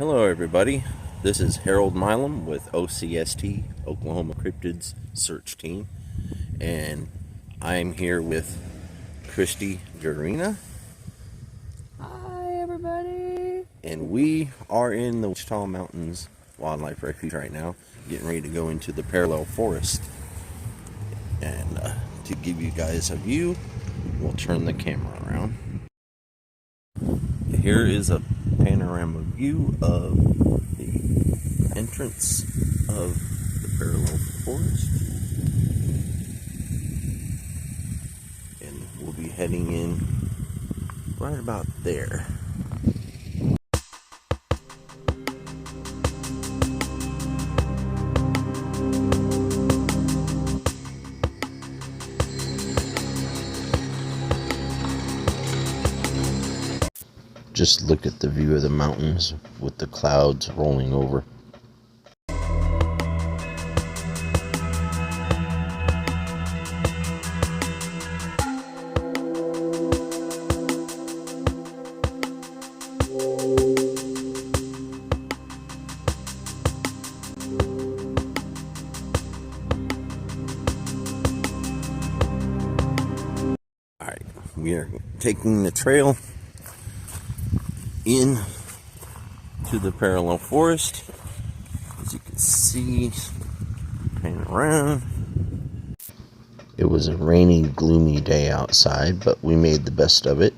Hello everybody, this is Harold Milam with O.C.S.T, Oklahoma Cryptids Search Team, and I'm here with Christy Garina. Hi everybody! And we are in the Wichita Mountains Wildlife Refuge right now, getting ready to go into the parallel forest. And to give you guys a view, we'll turn the camera around. Here is a panorama view of the entrance of the parallel forest, and we'll be heading in right about there. Just look at the view of the mountains with the clouds rolling over. Alright, we are taking the trail in to the parallel forest. As you can see, pan around. It was a rainy, gloomy day outside, but we made the best of it.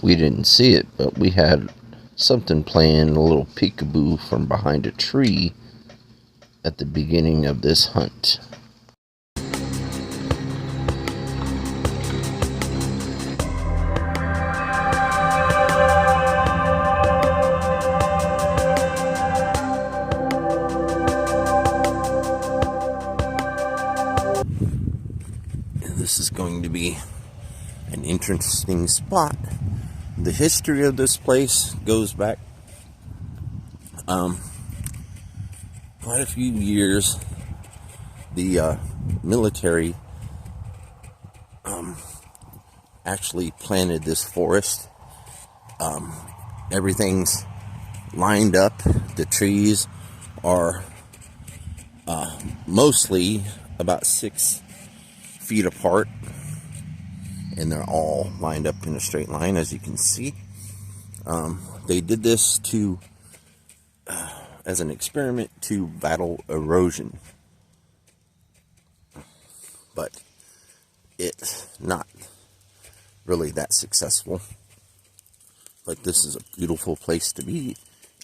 We didn't see it, but we had something playing a little peekaboo from behind a tree at the beginning of this hunt. This is going to be an interesting spot. The history of this place goes back quite a few years. The military actually planted this forest. Everything's lined up. The trees are mostly about 6 feet apart, and they're all lined up in a straight line, as you can see. They did this to as an experiment to battle erosion, but it's not really that successful. But this is a beautiful place to be,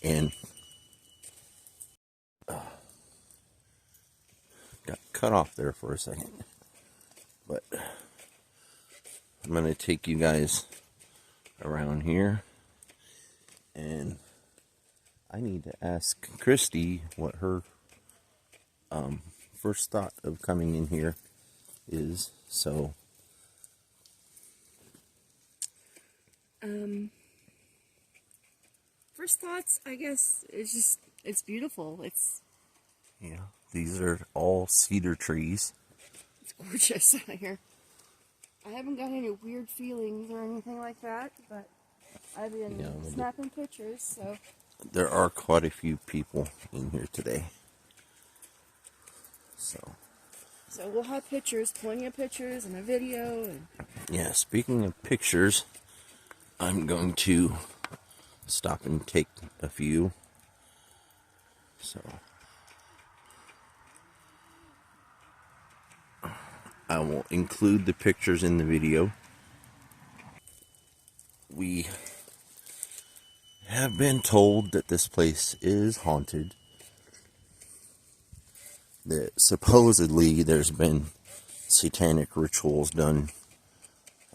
and got cut off there for a second. But I'm going to take you guys around here, and I need to ask Christy what her first thought of coming in here is. So, first thoughts, I guess, it's beautiful. yeah, these are all cedar trees. It's gorgeous out here. I haven't got any weird feelings or anything like that, but I've been snapping pictures, so. There are quite a few people in here today. So we'll have pictures, plenty of pictures, and a video. And yeah, speaking of pictures, I'm going to stop and take a few. So I will include the pictures in the video. We have been told that this place is haunted. That supposedly there's been satanic rituals done,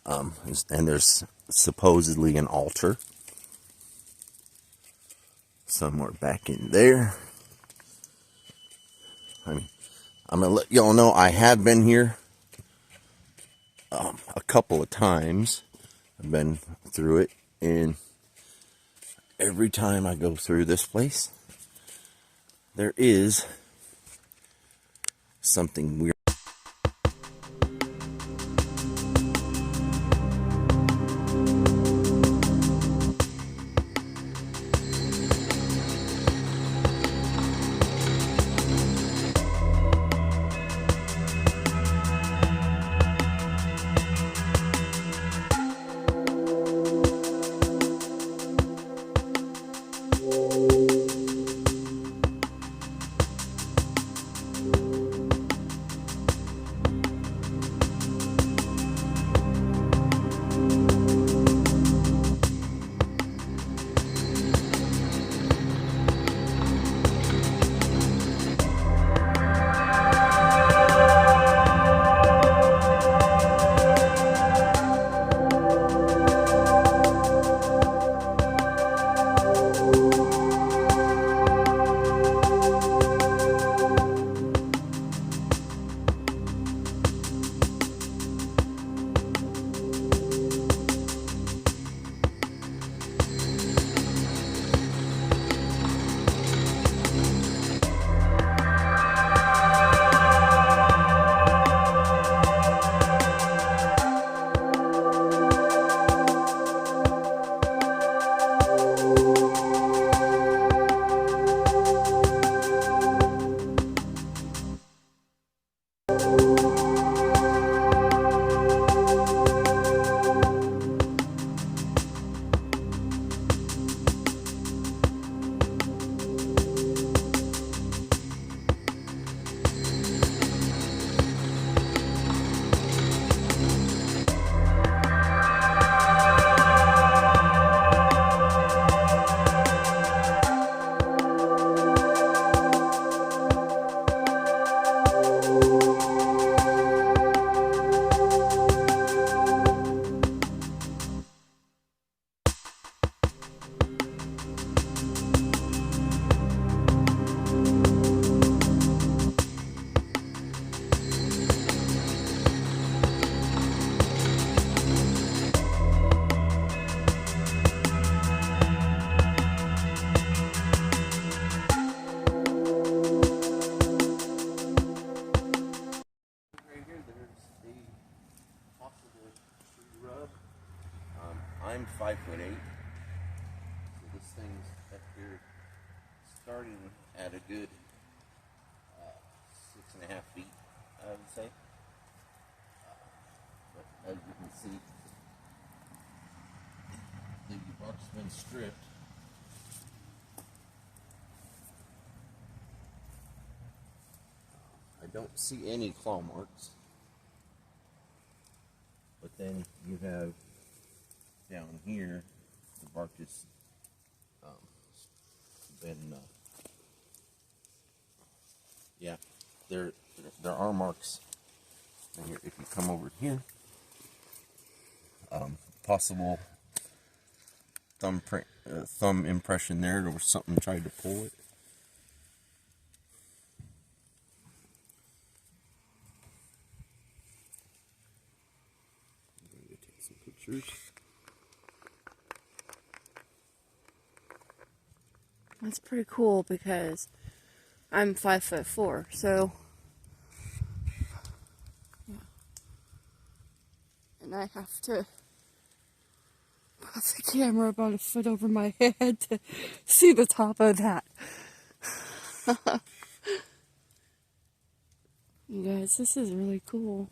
and there's supposedly an altar somewhere back in there. I mean, I'm gonna let y'all know I have been here a couple of times. I've been through it, and every time I go through this place, there is something weird. starting at a good 6.5 feet, I would say. But as you can see, the bark's been stripped. I don't see any claw marks. But then you have down here, the bark just been, yeah, there are marks. And here, if you come over here, possible thumb impression there, or something tried to pull it. I'm going to take some pictures. That's pretty cool because I'm 5'4", so yeah. And I have to put the camera about a foot over my head to see the top of that. You guys, this is really cool.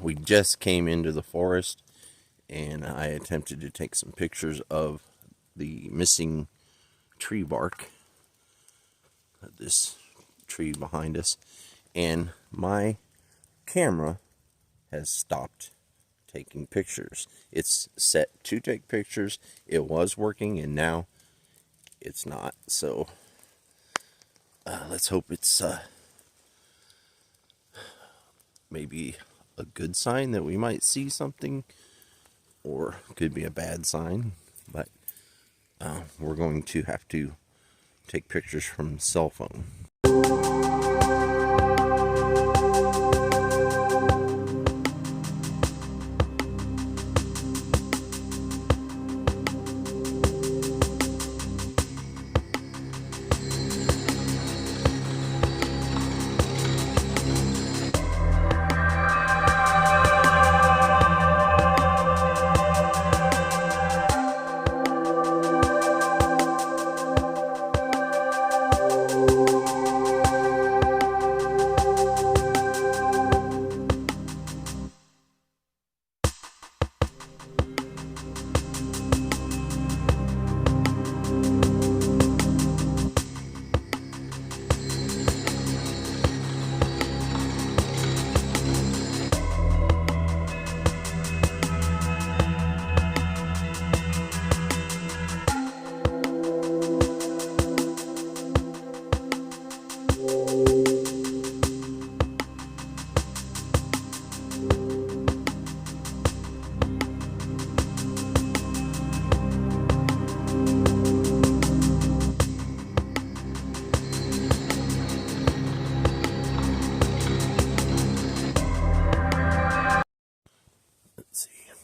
We just came into the forest, and I attempted to take some pictures of the missing tree bark, this tree behind us, and my camera has stopped taking pictures. It's set to take pictures. It was working, and now it's not. So let's hope it's maybe a good sign that we might see something, or could be a bad sign. But we're going to have to take pictures from the cell phone.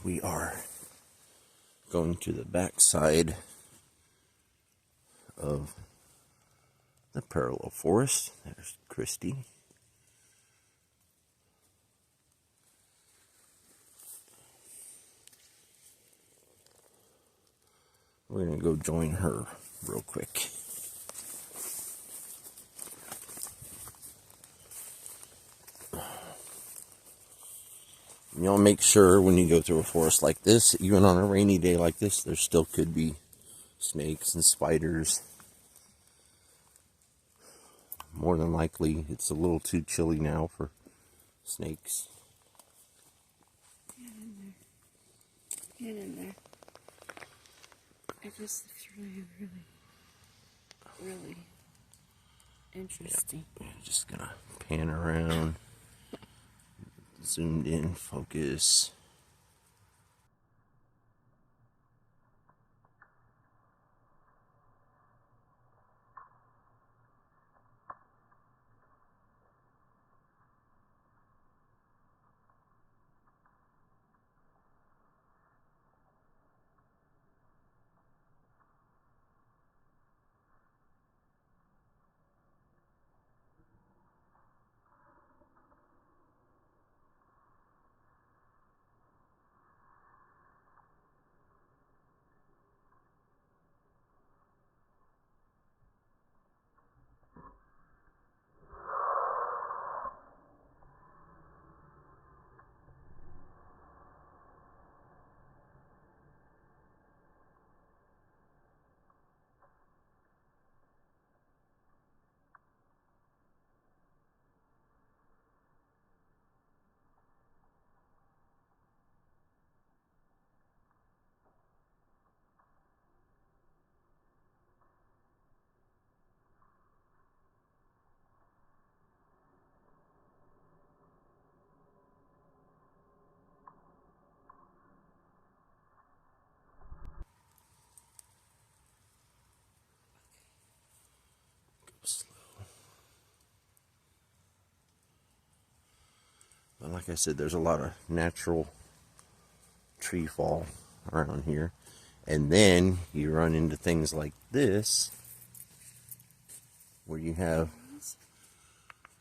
We are going to the back side of the parallel forest. There's Christy. We're going to go join her real quick. Y'all make sure when you go through a forest like this, even on a rainy day like this, there still could be snakes and spiders. More than likely, it's a little too chilly now for snakes. Get in there. Get in there. It just looks really interesting. Yeah, just gonna pan around. Zoomed in, focus. slow. But like I said, there's a lot of natural tree fall around here. And then you run into things like this, where you have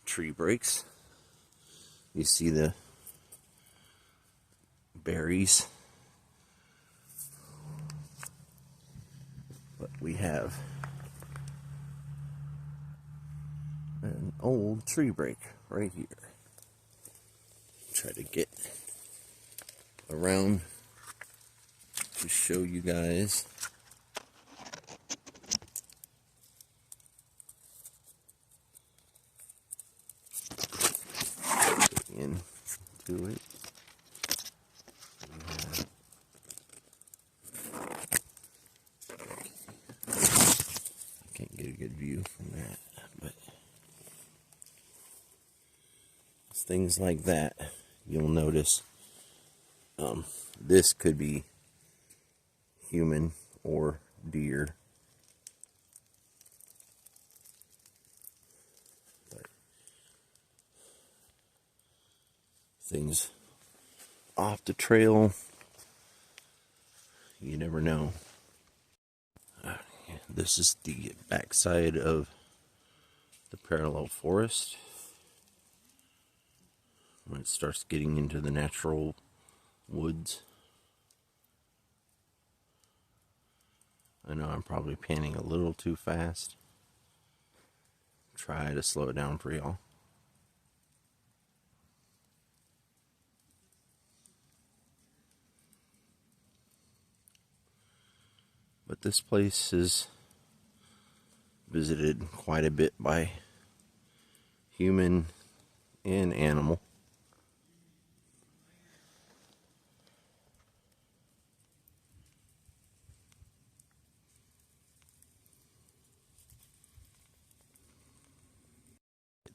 tree breaks. You see the berries. But we have an old tree break right here. Try to get around to show you guys. Into it. I can't get a good view from that, but it's things like that you'll notice. This could be human or deer. But things off the trail, you never know. This is the backside of the parallel forest. When it starts getting into the natural woods. I know I'm probably panning a little too fast. Try to slow it down for y'all. But this place is visited quite a bit by human and animal.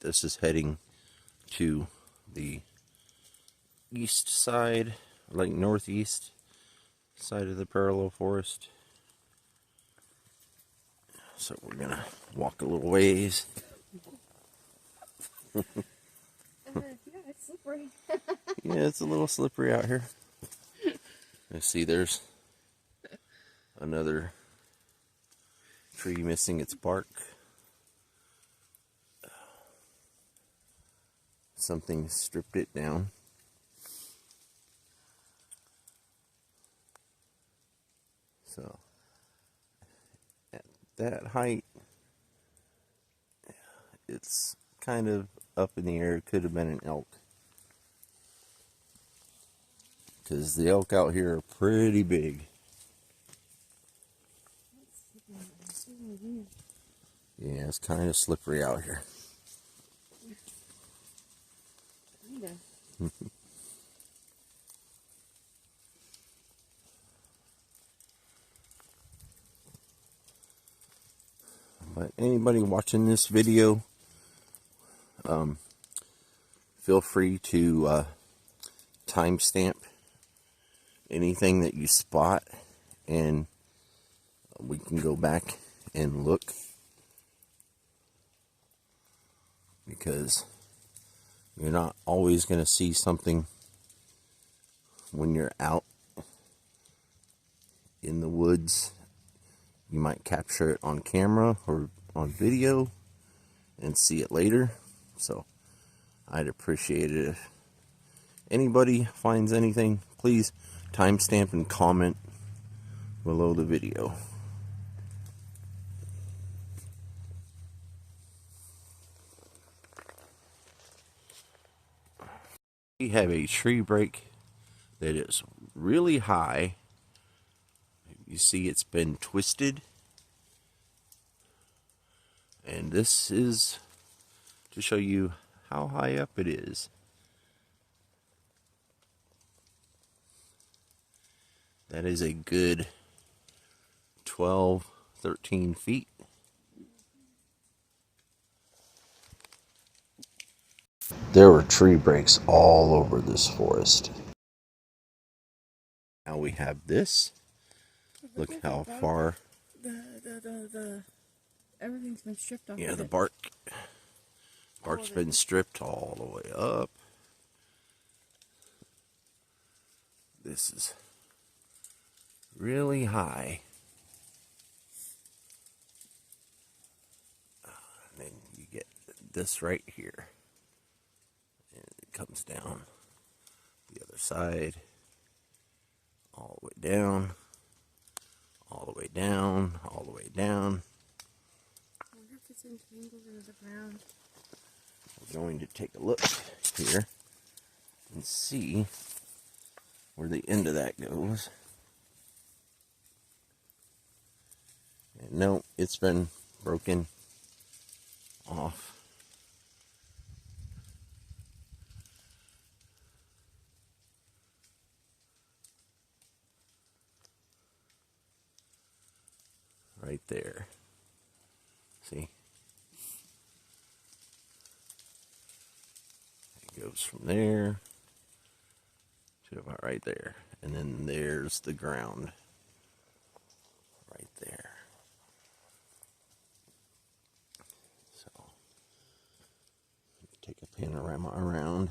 This is heading to the east side, like northeast side of the parallel forest. So we're gonna walk a little ways. Yeah, it's slippery. Yeah, it's a little slippery out here. I see there's another tree missing its bark. Something stripped it down. So at that height, it's kind of up in the air. It could have been an elk, because the elk out here are pretty big. Yeah, it's kind of slippery out here. But anybody watching this video, feel free to timestamp anything that you spot, and we can go back and look, because you're not always going to see something when you're out in the woods. You might capture it on camera or on video and see it later. So I'd appreciate it if anybody finds anything, please timestamp and comment below the video. We have a tree break that is really high. You see it's been twisted. And this is to show you how high up it is. That is a good 12, 13 feet. There were tree breaks all over this forest. Now we have this. Look how far. everything's been stripped off. Yeah, of the it. bark's of it. been stripped all the way up. This is really high. And then you get this right here. And it comes down the other side, all the way down, all the way down, all the way down. I wonder if it's entangled into the ground. We're going to take a look here and see where the end of that goes. And no, it's been broken off. Right there. See? It goes from there to about right there. And then there's the ground. Right there. So, take a panorama around.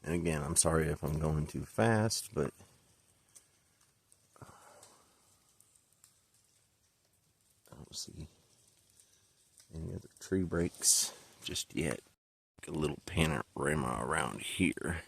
And again, I'm sorry if I'm going too fast, but I don't see any other tree breaks just yet. A little panorama around here.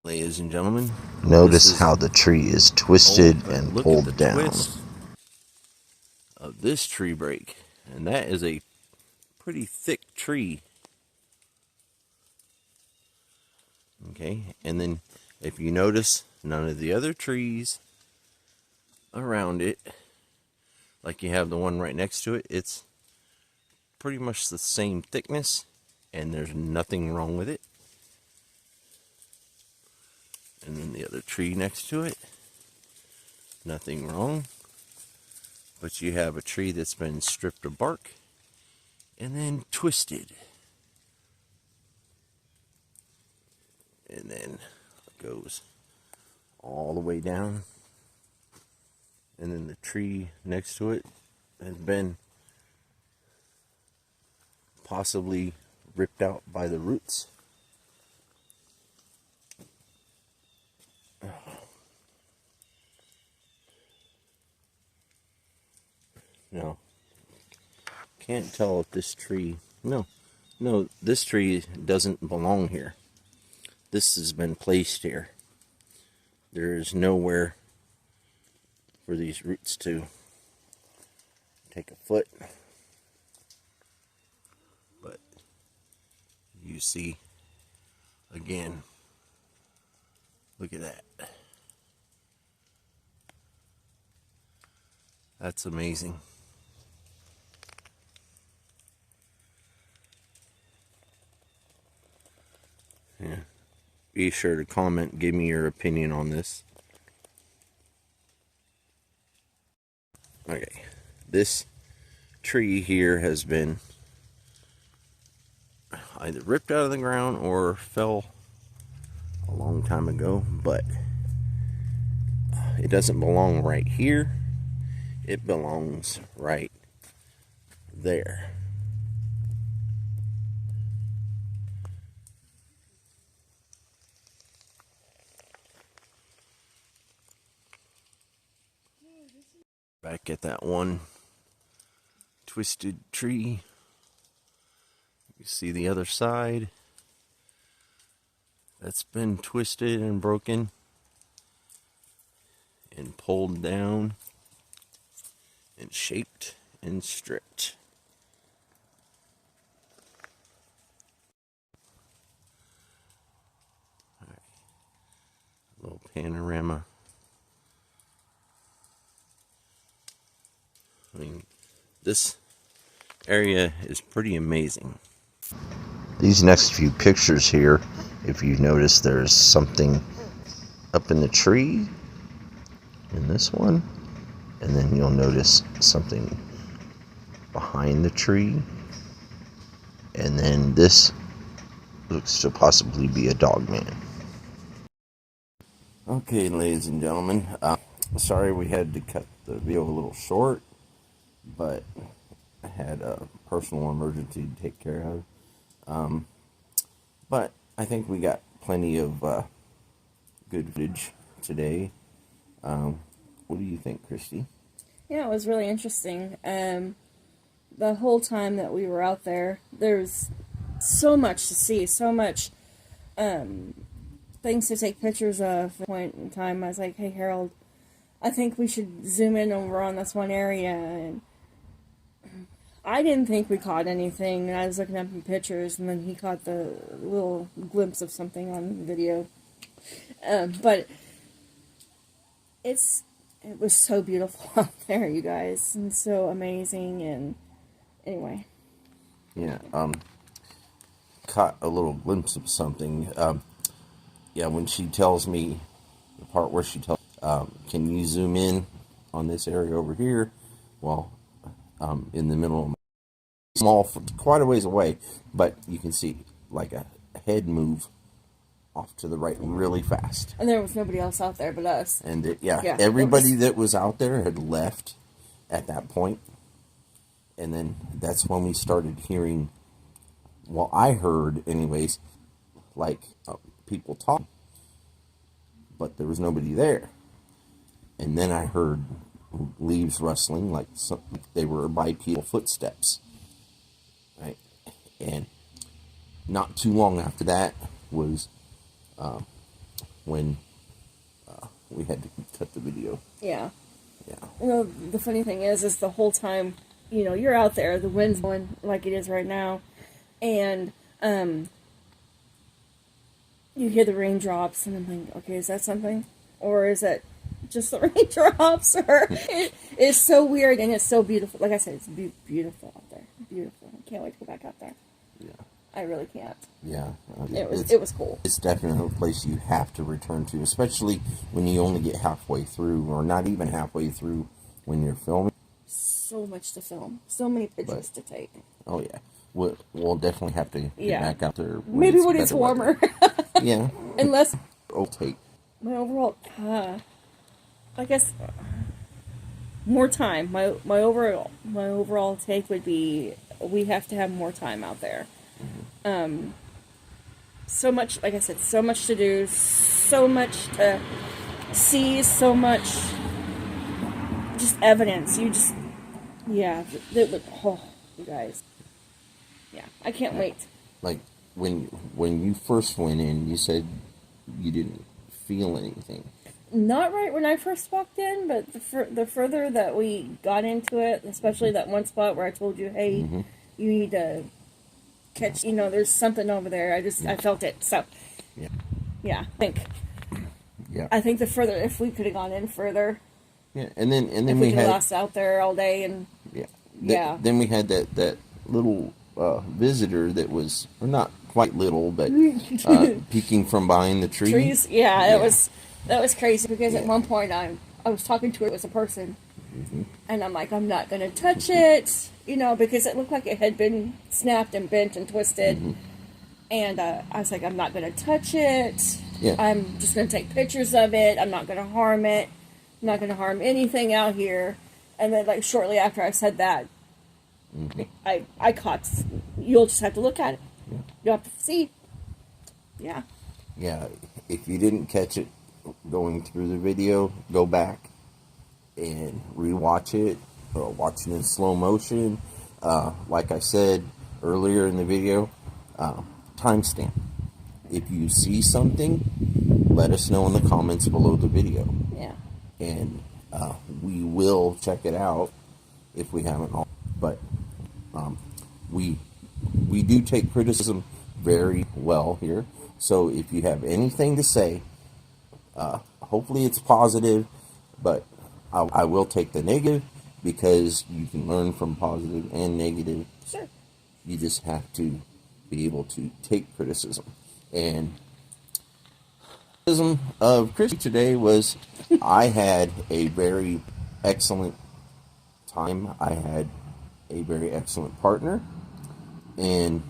Ladies and gentlemen, notice how the tree is twisted and pulled down. Twist of this tree break, and that is a pretty thick tree. Okay, and then if you notice, none of the other trees around it, like you have the one right next to it, it's pretty much the same thickness, and there's nothing wrong with it. And then the other tree next to it, nothing wrong. But you have a tree that's been stripped of bark and then twisted. And then it goes all the way down. And then the tree next to it has been possibly ripped out by the roots. Now, can't tell if this tree, no, this tree doesn't belong here. This has been placed here. There is nowhere for these roots to take a foot. But you see, again, look at that. That's amazing. be sure to comment, give me your opinion on this. Okay, this tree here has been either ripped out of the ground or fell a long time ago, but it doesn't belong right here. It belongs right there. Back at that one twisted tree. You see the other side. That's been twisted and broken and pulled down and shaped and stripped. All right. A little panorama. I mean, this area is pretty amazing. These next few pictures here, if you notice, there's something up in the tree in this one, and then you'll notice something behind the tree, and then this looks to possibly be a dog man. Okay, ladies and gentlemen, sorry we had to cut the video a little short, but I had a personal emergency to take care of. But I think we got plenty of good footage today. What do you think, Christy? Yeah, it was really interesting. The whole time that we were out there, there's so much to see, so much things to take pictures of. At a point in time, I was like, hey, Harold, I think we should zoom in over on this one area. And I didn't think we caught anything. I was looking up in pictures, and then he caught the little glimpse of something on video. But it was so beautiful out there, you guys, and so amazing. And anyway, yeah, caught a little glimpse of something. Yeah, when she tells me the part where she tells, can you zoom in on this area over here? Well, in the middle of small, quite a ways away, but you can see like a head move off to the right really fast. And there was nobody else out there but us. And everybody that was out there had left at that point. And then that's when we started hearing, well, I heard anyways, like people talk, but there was nobody there. And then I heard leaves rustling, like they were bipedal footsteps. Right? And not too long after that was when we had to cut the video. Yeah. Yeah. You know, the funny thing is the whole time, you know, you're out there, the wind's blowing like it is right now, and you hear the raindrops, and I'm like, okay, is that something? Or is that just the raindrops? Or it's so weird, and it's so beautiful. Like I said, it's beautiful out there. Beautiful. I can't wait to go back out there. Yeah. I really can't. Yeah. It was cool. It's definitely a place you have to return to, especially when you only get halfway through, or not even halfway through when you're filming. So much to film. So many pictures to take. Oh, yeah. We'll definitely have to get back out there. Maybe when it's warmer. Yeah. Unless... It'll take... My overall... I guess... more time. My overall take would be we have to have more time out there. Mm-hmm. So much, like I said, so much to do, so much to see, so much just evidence. You just, yeah, oh, you guys. Yeah, I can't wait. Like, when you first went in, you said you didn't feel anything. Not right when I first walked in, but the further that we got into it, especially that one spot where I told you, hey, you need to catch, you know, there's something over there. I felt it. So, yeah, I think the further, if we could have gone in further. Yeah, and then if we could have lost out there all day and. Then we had that little visitor that was, or not quite little, but peeking from behind the tree. Trees, yeah, that was crazy because at one point I was talking to it was a person, and I'm like, I'm not gonna touch it, you know, because it looked like it had been snapped and bent and twisted, and I was like, I'm not gonna touch it. Yeah. I'm just gonna take pictures of it. I'm not gonna harm it. I'm not gonna harm anything out here. And then, like, shortly after I said that, I caught. You'll just have to look at it. Yeah. You'll have to see. Yeah. Yeah, if you didn't catch it going through the video, go back and rewatch it, or watch it in slow motion. Like I said earlier in the video, timestamp. If you see something, let us know in the comments below the video. Yeah. And we will check it out if we haven't all. But we do take criticism very well here. So if you have anything to say, hopefully it's positive, but I will take the negative, because you can learn from positive and negative. Sure. You just have to be able to take criticism. And criticism of Chris today was I had a very excellent time. I had a very excellent partner. And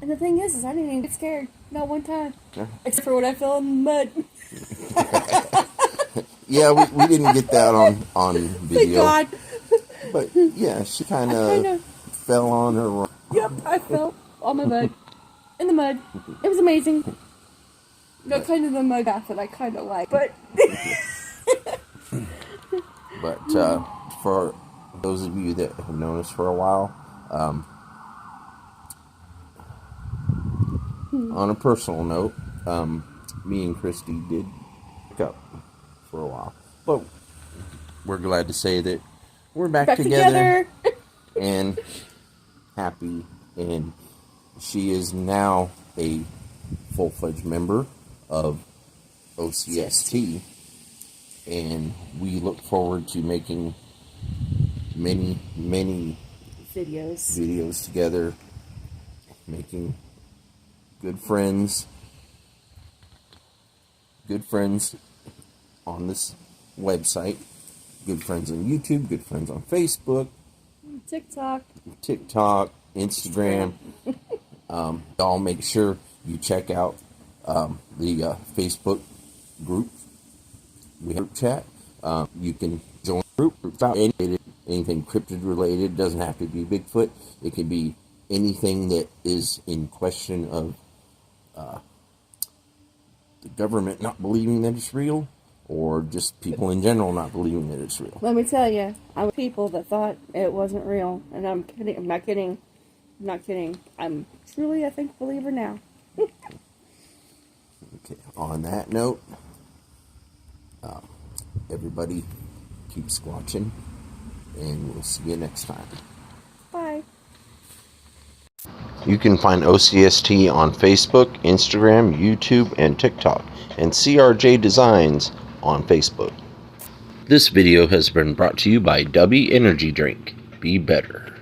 the thing is I didn't even get scared. Not one time. Yeah. Except for when I fell in the mud. Yeah, we didn't get that on video. Thank God. But yeah, she kind of fell on her run. Yep, I fell on my mud. In the mud. It was amazing. No, kind of the mud bath that I kind of like. But for those of you that have known us for a while, on a personal note, me and Christy did pick up for a while. But we're glad to say that we're back together. And happy. And she is now a full-fledged member of O.C.S.T. And we look forward to making many videos together, making good friends on this website, good friends on YouTube, good friends on Facebook, TikTok, Instagram. Y'all make sure you check out the Facebook group. We have a chat. You can join the group without anything cryptid related. It doesn't have to be Bigfoot. It can be anything that is in question of the government not believing that it's real, or just people in general not believing that it's real. Let me tell you, I was people that thought it wasn't real, and I'm kidding. I'm not kidding. I'm not kidding. I'm truly, I think, a believer now. Okay. On that note, everybody keep squatching, and we'll see you next time. Bye. You can find O.C.S.T. on Facebook, Instagram, YouTube, and TikTok, and CRJ Designs on Facebook. This video has been brought to you by W Energy Drink. Be better.